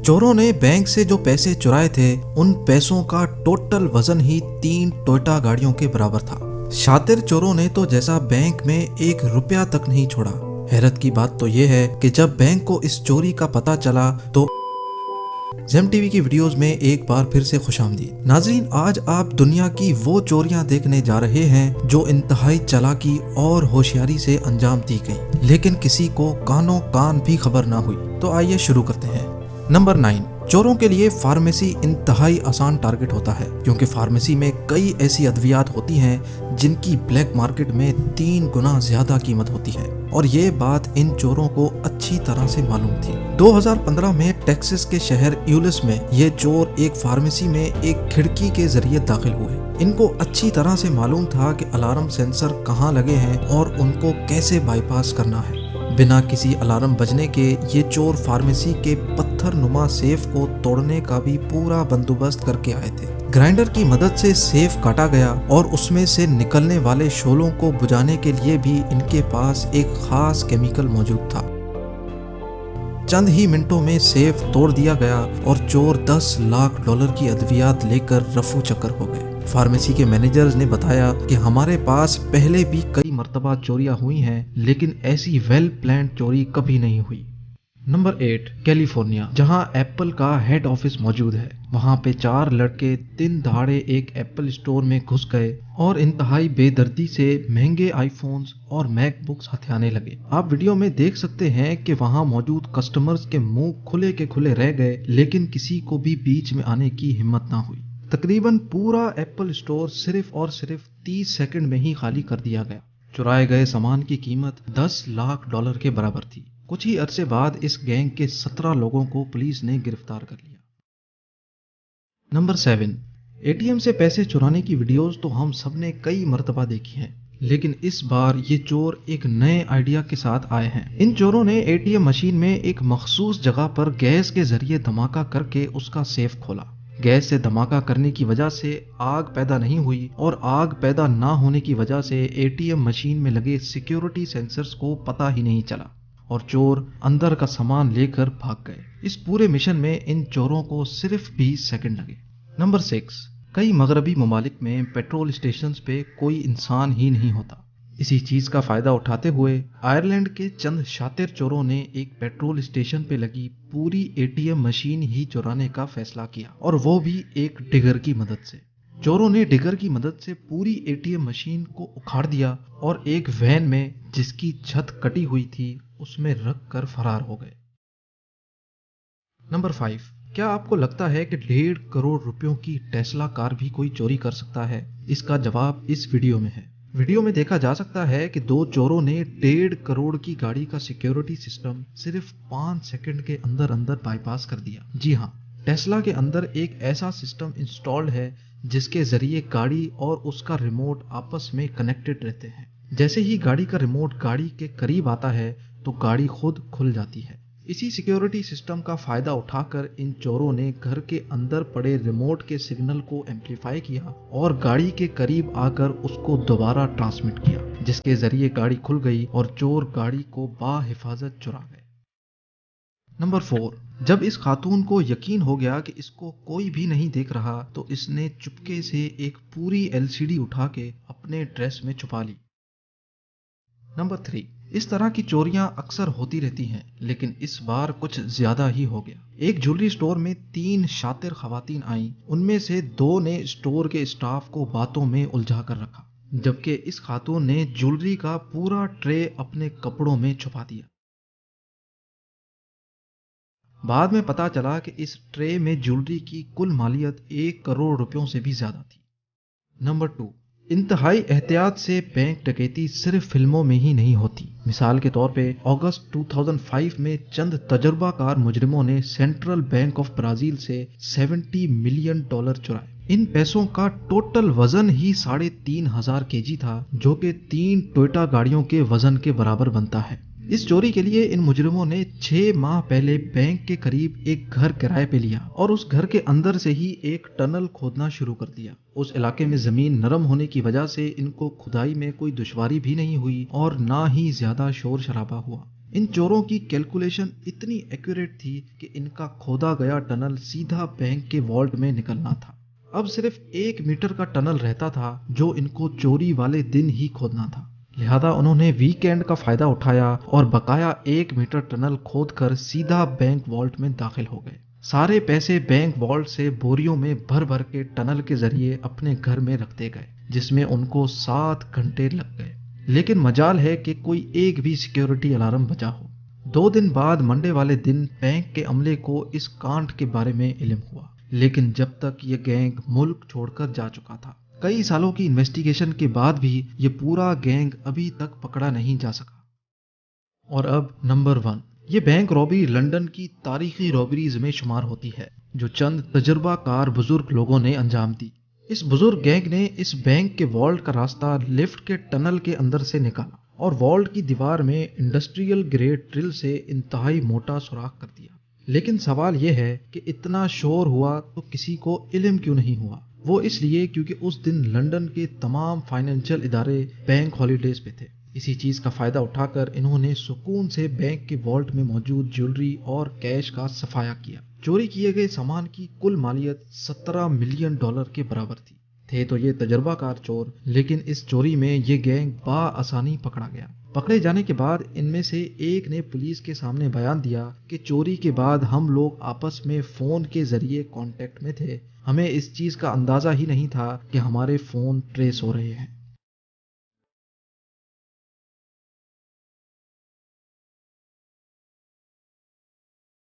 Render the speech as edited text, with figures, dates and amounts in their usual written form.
चोरों ने बैंक से जो पैसे चुराए थे उन पैसों का टोटल वजन ही 3 टोयोटा गाड़ियों के बराबर था। शातिर चोरों ने तो जैसा बैंक में 1 रुपया तक नहीं छोड़ा। हैरत की बात तो ये है कि जब बैंक को इस चोरी का पता चला तो ज़ेम टीवी की वीडियोस में एक बार फिर से खुशामदीद। नाजरीन, आज आप दुनिया की वो चोरियां देखने जा रहे हैं जो इंतहाई चालाकी और होशियारी से अंजाम दी गई, लेकिन किसी को कानों कान भी खबर ना हुई। तो आइए शुरू करते हैं। नंबर 9, चोरों के लिए फार्मेसी इंतहाई आसान टारगेट होता है, क्योंकि फार्मेसी में कई ऐसी अद्वियात होती हैं जिनकी ब्लैक मार्केट में 3 गुना ज्यादा कीमत होती है, और ये बात इन चोरों को अच्छी तरह से मालूम थी। 2015 में टेक्सास के शहर यूलिस में ये चोर एक फार्मेसी में एक खिड़की के जरिए दाखिल हुए। इनको अच्छी तरह से मालूम था कि अलार्म सेंसर कहाँ लगे हैं और उनको कैसे बाईपास करना है। बिना किसी अलार्म बजने के ये चोर फार्मेसी के पत्थर नुमा सेफ को तोड़ने का भी पूरा बंदोबस्त करके आए थे। ग्राइंडर की मदद से सेफ काटा गया और उसमें से निकलने वाले शोलों को बुझाने के लिए भी इनके पास एक खास केमिकल मौजूद था। चंद ही मिनटों में सेफ तोड़ दिया गया और चोर $10 लाख की अद्वियात लेकर रफू चक्कर हो गए। फार्मेसी के मैनेजर्स ने बताया कि हमारे पास पहले भी कई मर्तबा चोरियां हुई हैं, लेकिन ऐसी वेल प्लान्ड चोरी कभी नहीं हुई। नंबर 8, कैलिफोर्निया, जहां एप्पल का हेड ऑफिस मौजूद है। वहां पे 4 लड़के दिन दहाड़े एक एप्पल स्टोर में घुस गए और इंतहाई बेदर्दी से महंगे आईफोन्स और मैकबुक्स हथियाने लगे। आप वीडियो में देख सकते हैं कि वहां मौजूद कस्टमर्स के मुंह खुले के खुले रह गए, लेकिन किसी को भी बीच में आने की हिम्मत ना हुई। तकरीबन पूरा एप्पल स्टोर सिर्फ और सिर्फ 30 सेकंड में ही खाली कर दिया गया। चुराए गए सामान की कीमत $10 लाख के बराबर थी। कुछ ही अरसे बाद इस गैंग के 17 लोगों को पुलिस ने गिरफ्तार कर लिया। नंबर 7, एटीएम से पैसे चुराने की वीडियोस तो हम सबने कई मर्तबा देखी हैं, लेकिन इस बार ये चोर एक नए आइडिया के साथ आए हैं। इन चोरों ने एटीएम मशीन में एक मखसूस जगह पर गैस के जरिए धमाका करके उसका सेफ खोला। गैस से धमाका करने की वजह से आग पैदा नहीं हुई, और आग पैदा ना होने की वजह से एटीएम मशीन में लगे सिक्योरिटी सेंसर्स को पता ही नहीं चला और चोर अंदर का सामान लेकर भाग गए। इस पूरे मिशन में इन चोरों को सिर्फ 20 सेकंड लगे। नंबर 6, कई मगरबी ममालिक में पेट्रोल स्टेशंस पे कोई इंसान ही नहीं होता। इसी चीज का फायदा उठाते हुए आयरलैंड के चंद शातिर चोरों ने एक पेट्रोल स्टेशन पे लगी पूरी एटीएम मशीन ही चुराने का फैसला किया, और वो भी एक डिगर की मदद से। चोरों ने डिगर की मदद से पूरी एटीएम मशीन को उखाड़ दिया और एक वैन में जिसकी छत कटी हुई थी उसमें रख कर फरार हो गए। नंबर 5, क्या आपको लगता है कि 1.5 करोड़ रुपयों की टेस्ला कार भी कोई चोरी कर सकता है? इसका जवाब इस वीडियो में है। वीडियो में देखा जा सकता है कि 2 चोरों ने 1.5 करोड़ की गाड़ी का सिक्योरिटी सिस्टम सिर्फ 5 सेकंड के अंदर अंदर बाईपास कर दिया। जी हाँ, टेस्ला के अंदर एक ऐसा सिस्टम इंस्टॉल्ड है जिसके जरिए गाड़ी और उसका रिमोट आपस में कनेक्टेड रहते हैं। जैसे ही गाड़ी का रिमोट गाड़ी के करीब आता है तो गाड़ी खुद खुल जाती है। इसी सिक्योरिटी सिस्टम का फायदा उठाकर इन चोरों ने घर के अंदर पड़े रिमोट के सिग्नल को एम्पलीफाई किया और गाड़ी के करीब आकर उसको दोबारा ट्रांसमिट किया, जिसके जरिए गाड़ी खुल गई और चोर गाड़ी को बाहिफाजत चुरा गए। नंबर 4, जब इस खातून को यकीन हो गया कि इसको कोई भी नहीं देख रहा तो इसने चुपके से एक पूरी एलसीडी उठा के अपने ड्रेस में छुपा ली। नंबर 3, इस तरह की चोरियां अक्सर होती रहती हैं, लेकिन इस बार कुछ ज्यादा ही हो गया। एक ज्वेलरी स्टोर में 3 शातिर खवातीन आईं। उनमें से 2 ने स्टोर के स्टाफ को बातों में उलझा कर रखा, जबकि इस खातून ने ज्वेलरी का पूरा ट्रे अपने कपड़ों में छुपा दिया। बाद में पता चला कि इस ट्रे में ज्वेलरी की कुल मालियत 1 करोड़ रुपयों से भी ज्यादा थी। नंबर 2, इंतहाई एहतियात से बैंक डकैती सिर्फ फिल्मों में ही नहीं होती। मिसाल के तौर पे अगस्त 2005 में चंद तजुर्बाकार मुजरिमों ने सेंट्रल बैंक ऑफ ब्राजील से $70 मिलियन चुराए। इन पैसों का टोटल वजन ही 3,500 केजी था, जो कि 3 टोयोटा गाड़ियों के वजन के बराबर बनता है। इस चोरी के लिए इन मुजरिमों ने 6 माह पहले बैंक के करीब एक घर किराए पे लिया और उस घर के अंदर से ही एक टनल खोदना शुरू कर दिया। उस इलाके में जमीन नरम होने की वजह से इनको खुदाई में कोई दुश्वारी भी नहीं हुई और ना ही ज्यादा शोर शराबा हुआ। ان چوروں کی کیلکولیشن اتنی ایکوریٹ تھی کہ ان کا کھودا گیا ٹنل سیدھا بینک کے والٹ میں نکلنا تھا۔ اب صرف 1 میٹر کا ٹنل رہتا تھا جو ان کو چوری والے دن ہی کھودنا تھا، لہذا انہوں نے ویکینڈ کا فائدہ اٹھایا اور بقایا 1 میٹر ٹنل کھود کر سیدھا بینک والٹ میں داخل ہو گئے۔ سارے پیسے بینک والٹ سے بوریوں میں بھر بھر کے ٹنل کے ذریعے اپنے گھر میں رکھتے گئے، جس میں ان کو 7 گھنٹے لگ گئے، لیکن مجال ہے کہ کوئی ایک بھی سیکیورٹی الارم بجا ہو۔ 2 دن بعد منڈے والے دن بینک کے عملے کو اس کانڈ کے بارے میں علم ہوا، لیکن جب تک یہ گینگ ملک چھوڑ کر جا چکا تھا۔ کئی سالوں کی انویسٹیگیشن کے بعد بھی یہ پورا گینگ ابھی تک پکڑا نہیں جا سکا۔ اور اب نمبر 1، یہ بینک رابری لندن کی تاریخی رابریز میں شمار ہوتی ہے جو چند تجربہ کار بزرگ لوگوں نے انجام دی۔ اس بزرگ گینگ نے اس بینک کے والٹ کا راستہ لفٹ کے ٹنل کے اندر سے نکالا اور والٹ کی دیوار میں انڈسٹریل گریڈ ڈرل سے انتہائی موٹا سوراخ کر دیا۔ لیکن سوال یہ ہے کہ اتنا شور ہوا تو کسی کو علم کیوں نہیں ہوا؟ وہ اس لیے کیونکہ اس دن لندن کے تمام فائنینشیل ادارے بینک ہالیڈیز پہ تھے۔ اسی چیز کا فائدہ اٹھا کر انہوں نے سکون سے بینک کے والٹ میں موجود جیولری اور کیش کا صفایا کیا۔ چوری کیے گئے سامان کی کل مالیت $17 ملین کے برابر تھی۔ تھے تو یہ تجربہ کار چور، لیکن اس چوری میں یہ گینگ بآسانی پکڑا گیا۔ پکڑے جانے کے بعد ان میں سے ایک نے پولیس کے سامنے بیان دیا کہ چوری کے بعد ہم لوگ آپس میں فون کے ذریعے کانٹیکٹ میں تھے، ہمیں اس چیز کا اندازہ ہی نہیں تھا کہ ہمارے فون ٹریس ہو رہے ہیں۔